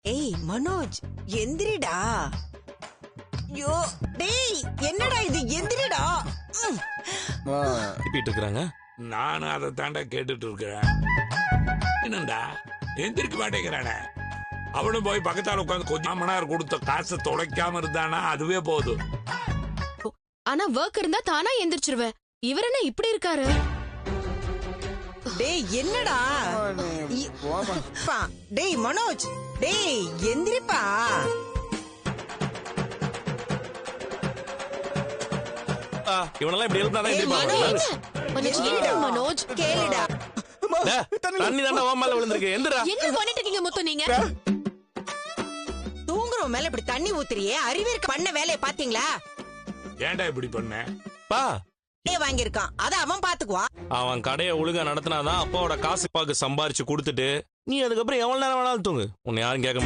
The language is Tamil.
ஏய் மனோஜ், எந்திரிடா. யோ டேய், என்னடா இது, எந்திரிடா. திட்டிட்டு இருக்காங்க. நானும் அதை தாண்டா கேட்டுட்டு இருக்கிறேன். என்னண்டா எந்திரிக்க மாட்டேங்கிறானே. அவனும் போய் பக்கத்தால உட்காந்து கொஞ்சம் மணி நேரம் கொடுத்த காசை தொலைக்காம இருந்தானா அதுவே போதும். ஆனா ஒர்க் இருந்தா தானா எந்திரிச்சிருவேன். இவர் என்ன இப்படி இருக்காரு? டேய் என்னடா. டேய் மனோஜ், டேய் எந்திரிப்பா. இவனெல்லாம் இப்படி எழுந்தாதான் மனோஜ் கேளுடா. தண்ணி தாண்டா ஓ மேல விழுந்திருக்கு. எந்திரா. என்ன பண்ணிட்டு இருக்கீங்க முத்து நீங்க? தூங்குறவன் மேல இப்படி தண்ணி ஊத்துறியே, அறிவிற்கு பண்ண வேலையை பாத்தீங்களா? ஏன்டா இப்படி பண்ண? பா வாங்கிருக்கான், அத அவன் பாத்துக்குவா. அவன் கடையை ஒழுங்கா நடத்தினாதான் அப்பாவோட காசு பாக்கு சம்பாரிச்சு கொடுத்துட்டு நீ அதுக்கப்புறம் எவ்வளவு நேரம் வேணாலும் தூங்கு. உன்னை யாரும் கேட்க